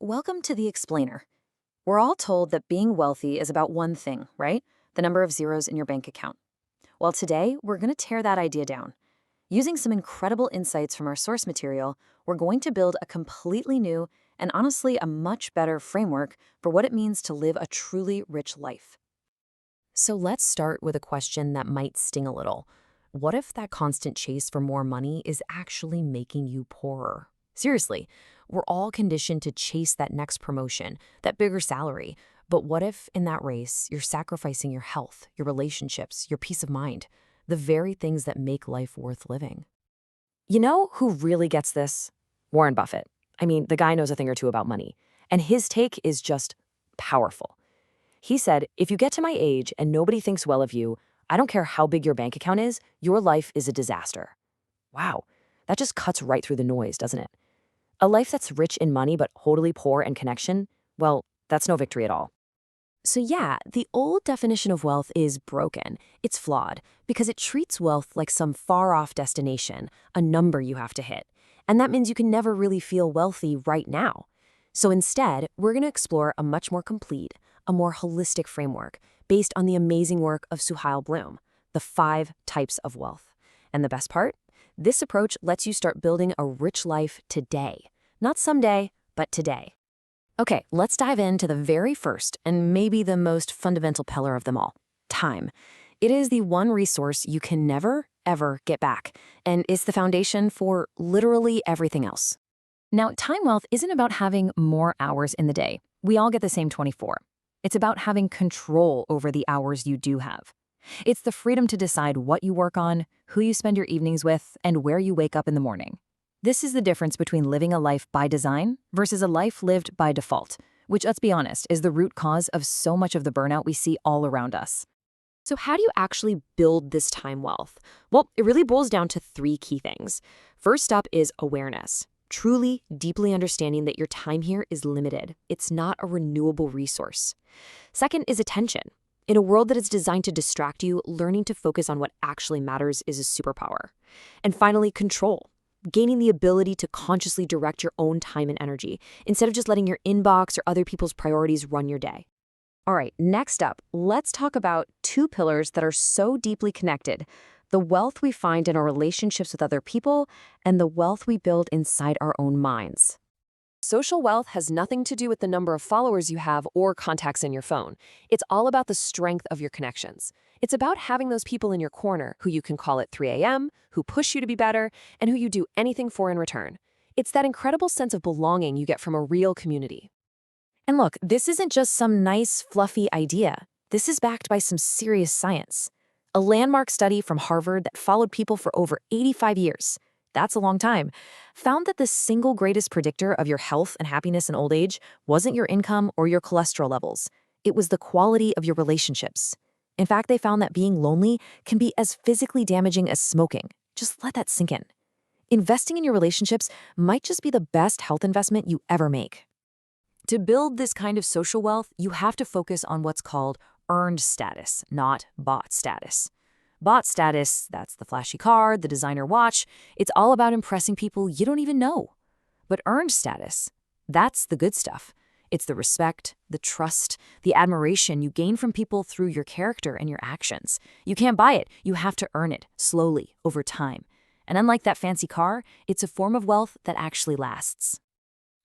Welcome to The Explainer. We're all told that being wealthy is about one thing, right? The number of zeros in your bank account. Well, today, we're going to tear that idea down. Using some incredible insights from our source material, we're going to build a completely new and honestly a much better framework for what it means to live a truly rich life. So let's start with a question that might sting a little. What if that constant chase for more money is actually making you poorer? Seriously, we're all conditioned to chase that next promotion, that bigger salary. But what if in that race, you're sacrificing your health, your relationships, your peace of mind, the very things that make life worth living? You know who really gets this? Warren Buffett. I mean, the guy knows a thing or two about money. And his take is just powerful. He said, if you get to my age and nobody thinks well of you, I don't care how big your bank account is, your life is a disaster. Wow, that just cuts right through the noise, doesn't it? A life that's rich in money but totally poor in connection, well, that's no victory at all. So yeah, the old definition of wealth is broken. It's flawed because it treats wealth like some far-off destination, a number you have to hit. And that means you can never really feel wealthy right now. So instead, we're going to explore a much more complete, a more holistic framework based on the amazing work of Suhail Bloom, the 5 types of wealth. And the best part? This approach lets you start building a rich life today. Not someday, but today. Okay, let's dive into the very first and maybe the most fundamental pillar of them all, time. It is the one resource you can never, ever get back, and it's the foundation for literally everything else. Now, time wealth isn't about having more hours in the day. We all get the same 24. It's about having control over the hours you do have. It's the freedom to decide what you work on, who you spend your evenings with, and where you wake up in the morning. This is the difference between living a life by design versus a life lived by default, which, let's be honest, is the root cause of so much of the burnout we see all around us. So how do you actually build this time wealth? Well, it really boils down to 3 key things. First up is awareness. Truly, deeply understanding that your time here is limited. It's not a renewable resource. Second is attention. In a world that is designed to distract you, learning to focus on what actually matters is a superpower. And finally, control. Gaining the ability to consciously direct your own time and energy, instead of just letting your inbox or other people's priorities run your day. All right, next up, let's talk about 2 pillars that are so deeply connected: the wealth we find in our relationships with other people and the wealth we build inside our own minds. Social wealth has nothing to do with the number of followers you have or contacts in your phone. It's all about the strength of your connections. It's about having those people in your corner who you can call at 3 a.m., who push you to be better, and who you do anything for in return. It's that incredible sense of belonging you get from a real community. And look, this isn't just some nice, fluffy idea. This is backed by some serious science. A landmark study from Harvard that followed people for over 85 years, that's a long time, found that the single greatest predictor of your health and happiness in old age wasn't your income or your cholesterol levels. It was the quality of your relationships. In fact, they found that being lonely can be as physically damaging as smoking. Just let that sink in. Investing in your relationships might just be the best health investment you ever make. To build this kind of social wealth, you have to focus on what's called earned status, not bought status. Bought status, that's the flashy car, the designer watch. It's all about impressing people you don't even know. But earned status, that's the good stuff. It's the respect, the trust, the admiration you gain from people through your character and your actions. You can't buy it. You have to earn it, slowly, over time. And unlike that fancy car, it's a form of wealth that actually lasts.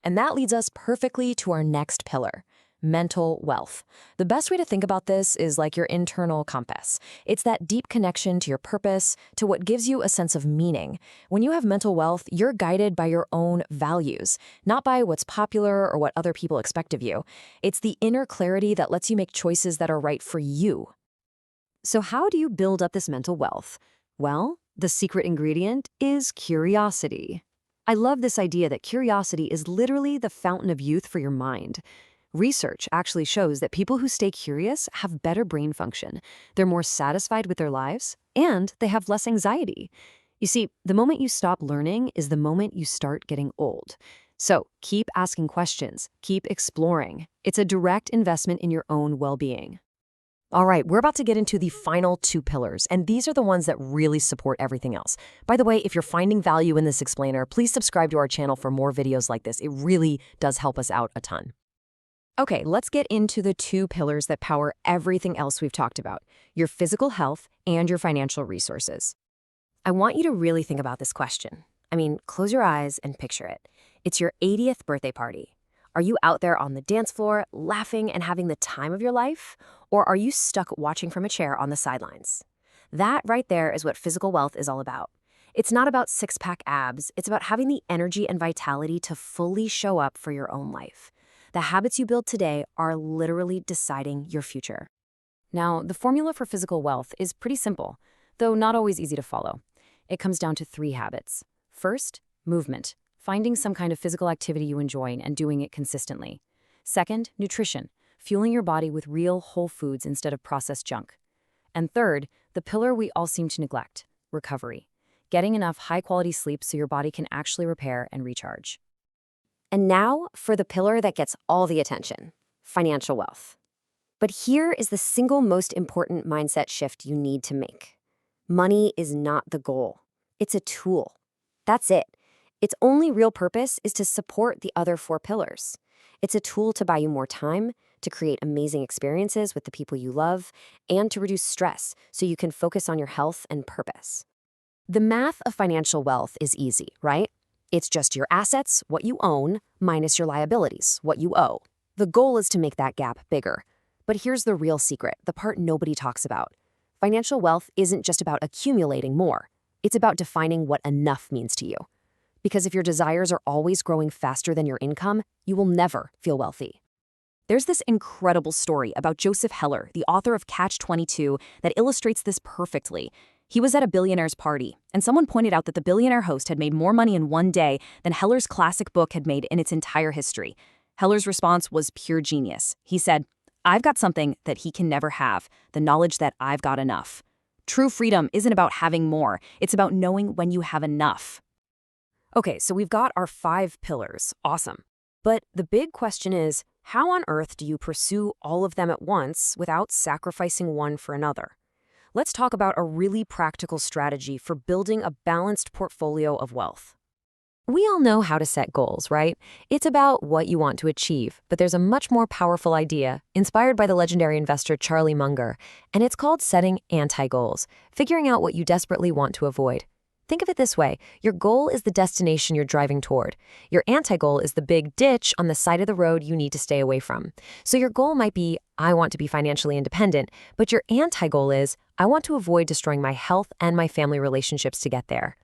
And that leads us perfectly to our next pillar: mental wealth. The best way to think about this is like your internal compass. It's that deep connection to your purpose, to what gives you a sense of meaning. When you have mental wealth, you're guided by your own values, not by what's popular or what other people expect of you. It's the inner clarity that lets you make choices that are right for you. So how do you build up this mental wealth? Well, the secret ingredient is curiosity. I love this idea that curiosity is literally the fountain of youth for your mind. Research actually shows that people who stay curious have better brain function. They're more satisfied with their lives, and they have less anxiety. You see, the moment you stop learning is the moment you start getting old. So keep asking questions, keep exploring. It's a direct investment in your own well-being. All right, we're about to get into the final two pillars, and these are the ones that really support everything else. By the way, if you're finding value in this explainer, please subscribe to our channel for more videos like this. It really does help us out a ton. Okay, let's get into the two pillars that power everything else we've talked about, your physical health and your financial resources. I want you to really think about this question. I mean, close your eyes and picture it. It's your 80th birthday party. Are you out there on the dance floor, laughing and having the time of your life? Or are you stuck watching from a chair on the sidelines? That right there is what physical wealth is all about. It's not about six-pack abs. It's about having the energy and vitality to fully show up for your own life. The habits you build today are literally deciding your future. Now, the formula for physical wealth is pretty simple, though not always easy to follow. It comes down to 3 habits. First, movement. Finding some kind of physical activity you enjoy and doing it consistently. Second, nutrition, fueling your body with real whole foods instead of processed junk. And third, the pillar we all seem to neglect, recovery, getting enough high-quality sleep so your body can actually repair and recharge. And now for the pillar that gets all the attention, financial wealth. But here is the single most important mindset shift you need to make. Money is not the goal. It's a tool. That's it. Its only real purpose is to support the other 4 pillars. It's a tool to buy you more time, to create amazing experiences with the people you love, and to reduce stress so you can focus on your health and purpose. The math of financial wealth is easy, right? It's just your assets, what you own, minus your liabilities, what you owe. The goal is to make that gap bigger. But here's the real secret, the part nobody talks about. Financial wealth isn't just about accumulating more. It's about defining what enough means to you. Because if your desires are always growing faster than your income, you will never feel wealthy. There's this incredible story about Joseph Heller, the author of Catch-22, that illustrates this perfectly. He was at a billionaire's party, and someone pointed out that the billionaire host had made more money in one day than Heller's classic book had made in its entire history. Heller's response was pure genius. He said, "I've got something that he can never have, the knowledge that I've got enough." True freedom isn't about having more. It's about knowing when you have enough. Okay, so we've got our 5 pillars. Awesome. But the big question is, how on earth do you pursue all of them at once without sacrificing one for another? Let's talk about a really practical strategy for building a balanced portfolio of wealth. We all know how to set goals, right? It's about what you want to achieve, but there's a much more powerful idea, inspired by the legendary investor Charlie Munger, and it's called setting anti-goals, figuring out what you desperately want to avoid. Think of it this way. Your goal is the destination you're driving toward. Your anti-goal is the big ditch on the side of the road you need to stay away from. So your goal might be, I want to be financially independent, but your anti-goal is, I want to avoid destroying my health and my family relationships to get there.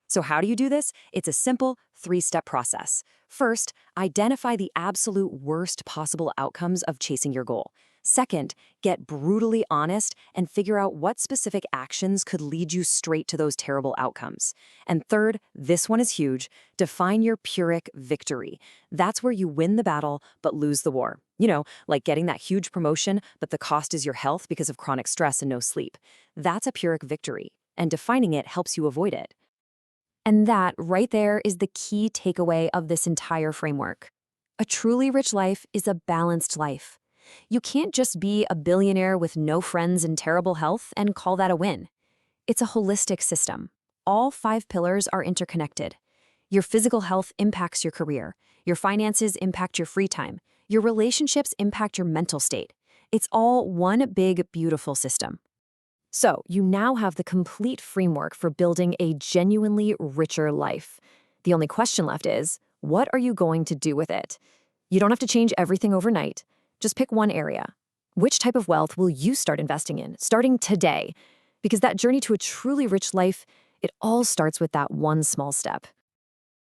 So how do you do this? It's a simple 3-step process. First, identify the absolute worst possible outcomes of chasing your goal. Second, get brutally honest and figure out what specific actions could lead you straight to those terrible outcomes. And third, this one is huge, define your Pyrrhic victory. That's where you win the battle but lose the war. You know, like getting that huge promotion, but the cost is your health because of chronic stress and no sleep. That's a Pyrrhic victory, and defining it helps you avoid it. And that right there is the key takeaway of this entire framework. A truly rich life is a balanced life. You can't just be a billionaire with no friends and terrible health and call that a win. It's a holistic system. All 5 pillars are interconnected. Your physical health impacts your career. Your finances impact your free time. Your relationships impact your mental state. It's all one big, beautiful system. So you now have the complete framework for building a genuinely richer life. The only question left is, what are you going to do with it? You don't have to change everything overnight. Just pick one area. Which type of wealth will you start investing in, starting today? Because that journey to a truly rich life, it all starts with that one small step.